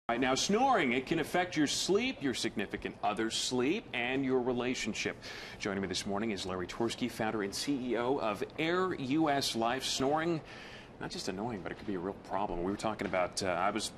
Right now, snoring, it can affect your sleep, your significant other's sleep, and your relationship. Joining me this morning is Larry Twersky, founder and CEO of Air US Life. Snoring, not just annoying, but it could be a real problem. We were talking about,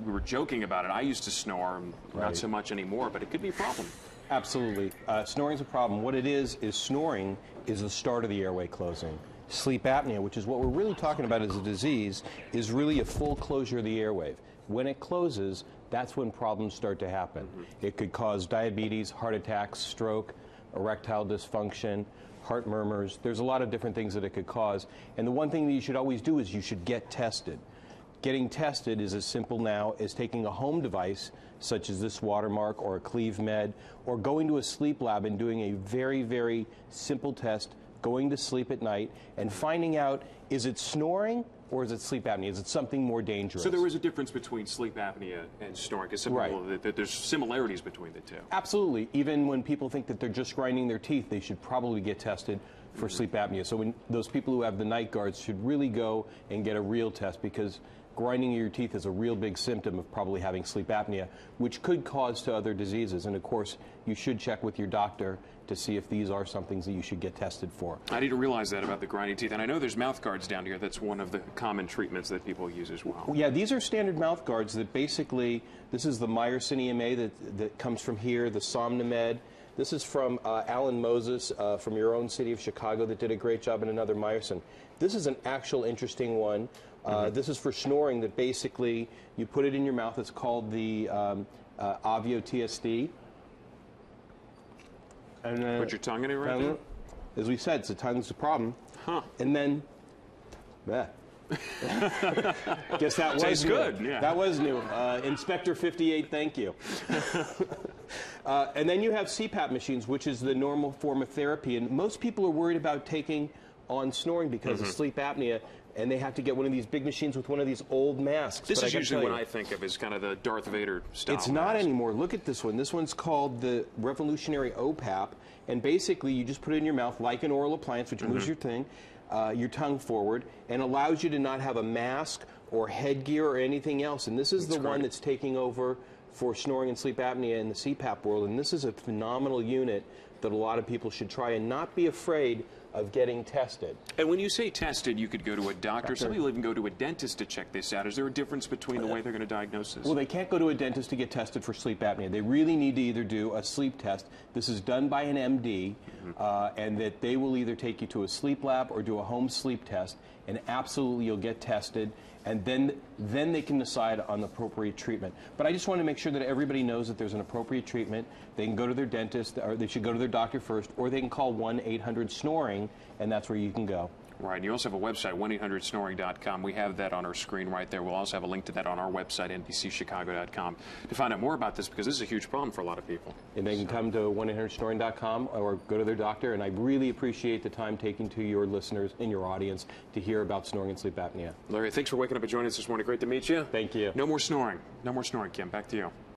we were joking about it. I used to snore, not so much anymore, but it could be a problem. Absolutely. Snoring is a problem. What it is snoring is the start of the airway closing. Sleep apnea, which is what we're really talking about as a disease, is really a full closure of the airway. When it closes, that's when problems start to happen. It could cause diabetes, heart attacks, stroke, erectile dysfunction, heart murmurs. There's a lot of different things that it could cause. And the one thing that you should always do is you should get tested. Getting tested is as simple now as taking a home device, such as this Watermark or a Cleve Med, or going to a sleep lab and doing a very, very simple test, going to sleep at night, and finding out, is it snoring or is it sleep apnea? Is it something more dangerous? So there is a difference between sleep apnea and snoring, because some people, there's similarities between the two. Absolutely. Even when people think that they're just grinding their teeth, they should probably get tested for sleep apnea. So when those people who have the night guards should really go and get a real test, because grinding your teeth is a real big symptom of probably having sleep apnea, which could cause to other diseases. And of course, you should check with your doctor to see if these are some things that you should get tested for. I didn't realize that about the grinding teeth. And I know there's mouth guards down here. That's one of the common treatments that people use as well. Yeah, these are standard mouth guards that basically, this is the Mycin EMA that comes from here, the Somnomed. This is from Alan Moses from your own city of Chicago that did a great job in another Mycin. This is an actual interesting one. This is for snoring, that basically you put it in your mouth. It's called the Avio TSD. And put your tongue in it right now? As we said, the tongue's the problem. Huh. And then, guess that was tastes new. Good. Yeah. That was new. Inspector 58, thank you. And then you have CPAP machines, which is the normal form of therapy. And most people are worried about taking on snoring because of sleep apnea, and they have to get one of these big machines with one of these old masks. This is usually what I think of as kind of the Darth Vader style. It's not anymore. Look at this one. This one's called the Revolutionary OPAP, and basically you just put it in your mouth like an oral appliance, which moves your tongue forward, and allows you to not have a mask or headgear or anything else. And this is the one that's taking over for snoring and sleep apnea in the CPAP world, and this is a phenomenal unit that a lot of people should try and not be afraid of getting tested. And when you say tested, you could go to a doctor. Some people even go to a dentist to check this out. Is there a difference between the way they're going to diagnose this? Well, they can't go to a dentist to get tested for sleep apnea. They really need to either do a sleep test. This is done by an MD, and that they will either take you to a sleep lab or do a home sleep test, and absolutely you'll get tested, and then they can decide on the appropriate treatment. But I just want to make sure that everybody knows that there's an appropriate treatment. They can go to their dentist, or they should go to their doctor first, or they can call 1-800-SNORING, and that's where you can go. Right. And you also have a website, 1-800-SNORING.com. We have that on our screen right there. We'll also have a link to that on our website, NBCChicago.com, to find out more about this, because this is a huge problem for a lot of people. And they can come to 1-800-SNORING.com or go to their doctor. And I really appreciate the time taken to your listeners and your audience to hear about snoring and sleep apnea. Larry, thanks for waking up and joining us this morning. Great to meet you. Thank you. No more snoring. No more snoring, Kim. Back to you.